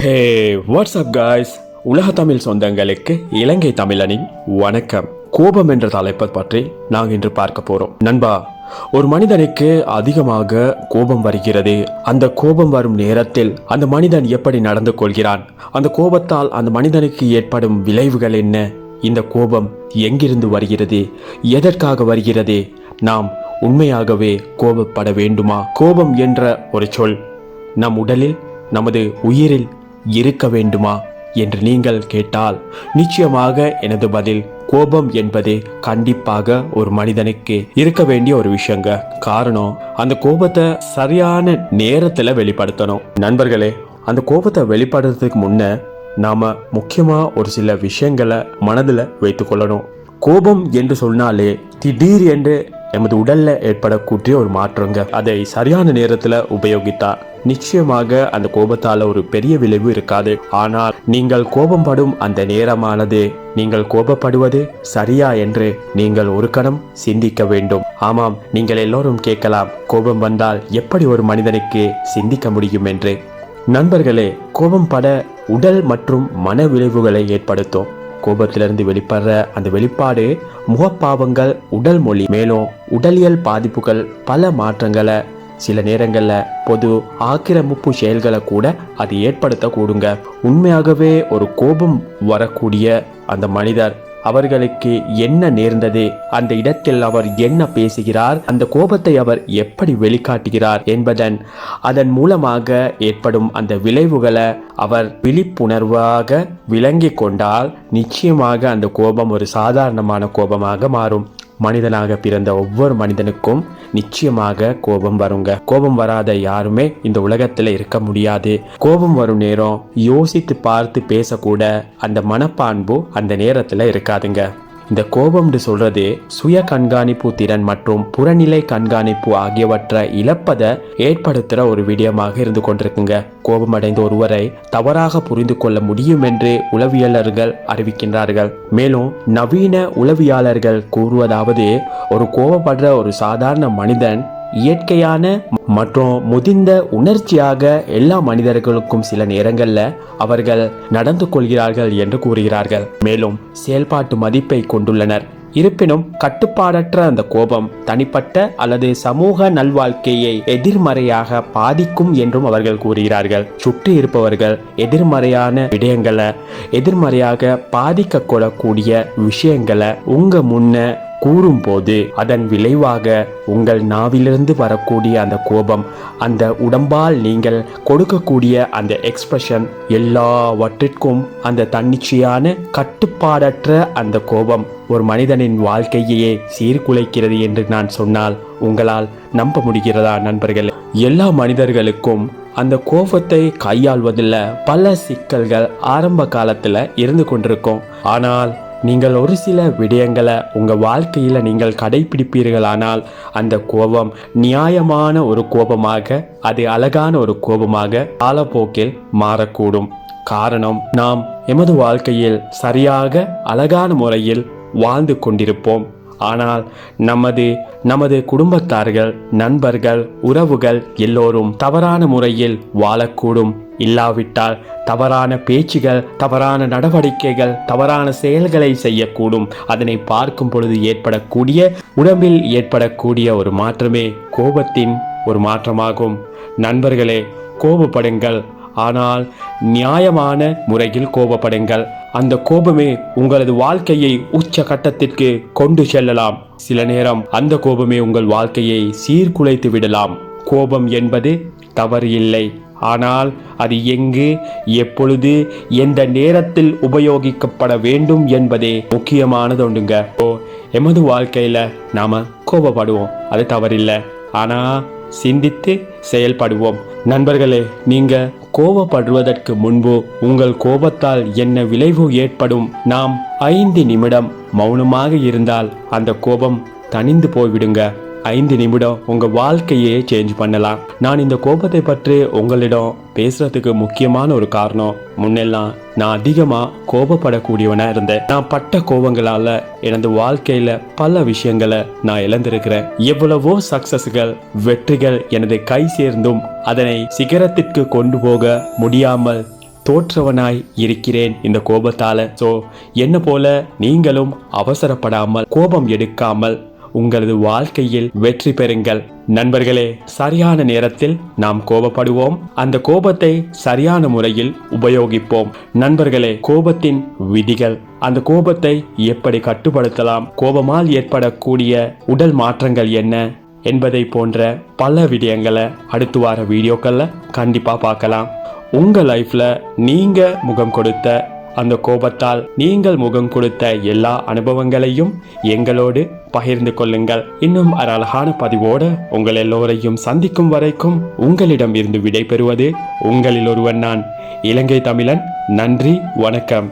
ஹே WhatsApp guys, உலக தமிழ் சொந்தங்களுக்கு இலங்கை தமிழனின் வணக்கம். கோபம் என்ற தலைப்பை பற்றி நாங்கள் இன்று பார்க்க போறோம். நண்பா, ஒரு மனிதனுக்கு அதிகமாக கோபம் வருகிறது. அந்த கோபம் வரும் நேரத்தில் அந்த மனிதன் எப்படி நடந்து கொள்கிறான், அந்த கோபத்தால் அந்த மனிதனுக்கு ஏற்படும் விளைவுகள் என்ன, இந்த கோபம் எங்கிருந்து வருகிறது, எதற்காக வருகிறது, நாம் உண்மையாகவே கோபப்பட வேண்டுமா? கோபம் என்ற ஒரு சொல் நம் உடலில், நமது உயிரில் இருக்க வேண்டுமா என்று நீங்கள் கேட்டால் நிச்சயமாக எனது பதில் கோபம் என்பது கண்டிப்பாக ஒரு மனிதனுக்கு இருக்க வேண்டிய ஒரு விஷயங்க. காரணம், அந்த கோபத்தை சரியான நேரத்தில் வெளிப்படுத்தணும். நண்பர்களே, அந்த கோபத்தை வெளிப்படுத்துறதுக்கு முன்ன நாம முக்கியமா ஒரு சில விஷயங்களை மனதில் வைத்துக் கொள்ளணும். கோபம் என்று சொன்னாலே திடீர் என்று எமது உடல்ல ஏற்படக்கூடிய ஒரு மாற்றங்க. அதை சரியான நேரத்துல உபயோகித்தா நிச்சயமாக அந்த கோபத்தால ஒரு பெரிய விளைவு இருக்காது. ஆனால் நீங்கள் கோபப்படும் அந்த நேரமானது நீங்கள் கோபப்படுவது சரியா என்று நீங்கள் ஒரு கணம் சிந்திக்க வேண்டும். ஆமாம், நீங்கள் எல்லோரும் கேட்கலாம், கோபம் வந்தால் எப்படி ஒரு மனிதனுக்கு சிந்திக்க முடியும் என்று. நண்பர்களே, கோபம் பட உடல் மற்றும் மன விளைவுகளை ஏற்படுத்தும். கோபத்திலிருந்து வெளிப்படுற அந்த வெளிப்பாடு முகப்பாவங்கள், உடல் மொழி, மேலும் உடலியல் பாதிப்புகள், பல மாற்றங்களை, சில நேரங்களில் பொது ஆக்கிரமிப்பு செயல்களை கூட அது ஏற்படுத்த கூடுங்க. உண்மையாகவே ஒரு கோபம் வரக்கூடிய அந்த மனிதர், அவர்களுக்கு என்ன நேர்ந்தது, அந்த இடத்தில் அவர் என்ன பேசுகிறார், அந்த கோபத்தை அவர் எப்படி வெளிக்காட்டுகிறார் என்பதன் அதன் மூலமாக ஏற்படும் அந்த விளைவுகளை அவர் விழிப்புணர்வாக விளங்கி கொண்டால் நிச்சயமாக அந்த கோபம் ஒரு சாதாரணமான கோபமாக மாறும். மனிதனாக பிறந்த ஒவ்வொரு மனிதனுக்கும் நிச்சயமாக கோபம் வருங்க. கோபம் வராத யாருமே இந்த உலகத்துல இருக்க முடியாது. கோபம் வரும் நேரம் யோசித்து பார்த்து பேசக்கூட அந்த மனப்பான்பு அந்த நேரத்துல இருக்காதுங்க. இந்த கோபம்னு சொல்றது சுய கண்காணிப்பு திறன் மற்றும் புறநிலை கண்காணிப்பு ஆகியவற்றை இழப்பதை ஏற்படுத்துகிற ஒரு விடயமாக இருந்து கொண்டிருக்குங்க. கோபமடைந்த ஒருவரை தவறாக புரிந்து கொள்ள முடியும் என்று உளவியலர்கள் அறிவிக்கின்றார்கள். மேலும் நவீன உளவியலாளர்கள் கூறுவதாவது, ஒரு கோபப்படுற ஒரு சாதாரண மனிதன் இயற்கையான மற்றும் முதிர்ந்த உணர்ச்சியாக எல்லா மனிதர்களுக்கும் சில நேரங்கள்ல அவர்கள் நடந்து கொள்கிறார்கள் என்று கூறுகிறார்கள். மேலும் செயல்பாட்டு மதிப்பை கொண்டுள்ளனர். இருப்பினும் கட்டுப்பாடற்ற அந்த கோபம் தனிப்பட்ட அல்லது சமூக நல்வாழ்க்கையை எதிர்மறையாக பாதிக்கும் என்றும் அவர்கள் கூறுகிறார்கள். சுற்றி இருப்பவர்கள் எதிர்மறையான விடயங்களை, எதிர்மறையாக பாதிக்க கொள்ளக்கூடிய விஷயங்களை உங்க முன்ன கூறும்போது அதன் விளைவாக உங்கள் நாவிலிருந்து வரக்கூடிய அந்த கோபம், அந்த உடம்பால் நீங்கள் கொடுக்கக்கூடிய அந்த எக்ஸ்பிரஷன் எல்லாவற்றிற்கும் அந்த தன்னிச்சையான கட்டுப்பாடற்ற அந்த கோபம் ஒரு மனிதனின் வாழ்க்கையே சீர்குலைக்கிறது என்று நான் சொன்னால் உங்களால் நம்ப முடிகிறதா? நண்பர்கள், எல்லா மனிதர்களுக்கும் அந்த கோபத்தை கையாள்வதில் பல சிக்கல்கள் ஆரம்ப காலத்தில் இருந்து கொண்டிருக்கும். ஆனால் நீங்கள் ஒரு சில விடயங்களை உங்கள் வாழ்க்கையில் நீங்கள் கடைபிடிப்பீர்களானால் அந்த கோபம் நியாயமான ஒரு கோபமாக, அது அழகான ஒரு கோபமாக காலப்போக்கில் மாறக்கூடும். காரணம், நாம் எமது வாழ்க்கையில் சரியாக அழகான முறையில் வாழ்ந்து கொண்டிருப்போம். ஆனால் நமது குடும்பத்தார்கள், நண்பர்கள், உறவுகள் எல்லோரும் தவறான முறையில் வாழக்கூடும். இல்லாவிட்டால் தவறான பேச்சுகள், தவறான நடவடிக்கைகள், தவறான செயல்களை செய்யக்கூடும். அதனை பார்க்கும் பொழுது ஏற்படக்கூடிய, உடம்பில் ஏற்படக்கூடிய ஒரு மாற்றமே கோபத்தின் ஒரு மாற்றமாகும். நண்பர்களே, கோபப்படுங்கள், ஆனால் நியாயமான முறையில் கோபப்படுங்கள். அந்த கோபமே உங்களது வாழ்க்கையை உச்ச கட்டத்திற்கு கொண்டு செல்லலாம். சில நேரம் அந்த கோபமே உங்கள் வாழ்க்கையை சீர்குலைத்து விடலாம். கோபம் என்பது தவறு இல்லை, ஆனால் அது எங்கு, எப்பொழுது, எந்த நேரத்தில் உபயோகிக்கப்பட வேண்டும் என்பதே முக்கியமானது ஒன்றுங்க. எமது வாழ்க்கையில நாம கோபப்படுவோம், அது தவறில்லை. ஆனா சிந்தித்து செயல்படுவோம். நண்பர்களே, நீங்க கோபப்படுவதற்கு முன்பு உங்கள் கோபத்தால் என்ன விளைவு ஏற்படும், நாம் 5 நிமிடம் மௌனமாக இருந்தால் அந்த கோபம் தணிந்து போய்விடுங்க. 5 நிமிடம் உங்க வாழ்க்கையே சேஞ்ச் பண்ணலாம். நான் இந்த கோபத்தை பற்றி உங்களிடம் பேசுறதுக்கு முக்கியமான ஒரு காரணம், முன்னெல்லாம் நான் அதிகமா கோபப்படக்கூடியவனா இருந்தேன். நான் பட்ட கோபங்களால எனது வாழ்க்கையில பல விஷயங்களை நான் இழந்திருக்கிறேன். எவ்வளவோ சக்சஸ்கள், வெற்றிகள் எனது கை சேர்ந்தும் அதனை சிகரத்திற்கு கொண்டு போக முடியாமல் தோற்றவனாய் இருக்கிறேன் இந்த கோபத்தால. ஸோ என்ன போல நீங்களும் அவசரப்படாமல் கோபம் எடுக்காமல் உங்களது வாழ்க்கையில் வெற்றி பெறுங்கள். நண்பர்களே, சரியான நேரத்தில் நாம் கோபப்படுவோம், அந்த கோபத்தை சரியான முறையில் உபயோகிப்போம். நண்பர்களே, கோபத்தின் விதிகள், அந்த கோபத்தை எப்படி கட்டுப்படுத்தலாம், கோபமால் ஏற்படக்கூடிய உடல் மாற்றங்கள் என்ன என்பதை போன்ற பல விடயங்களை அடுத்து வர வீடியோக்கள்ல கண்டிப்பா பார்க்கலாம். உங்க லைஃப்ல நீங்க முகம் கொடுத்த அந்த கோபத்தால் நீங்கள் முகம் கொடுத்த எல்லா அனுபவங்களையும் எங்களோடு பகிர்ந்து கொள்ளுங்கள். இன்னும் ஒரு அழகான பதிவோடு உங்கள் எல்லோரையும் சந்திக்கும் வரைக்கும் உங்களிடம் இருந்து விடை பெறுவது உங்களில் ஒருவன் நான், இலங்கை தமிழன். நன்றி, வணக்கம்.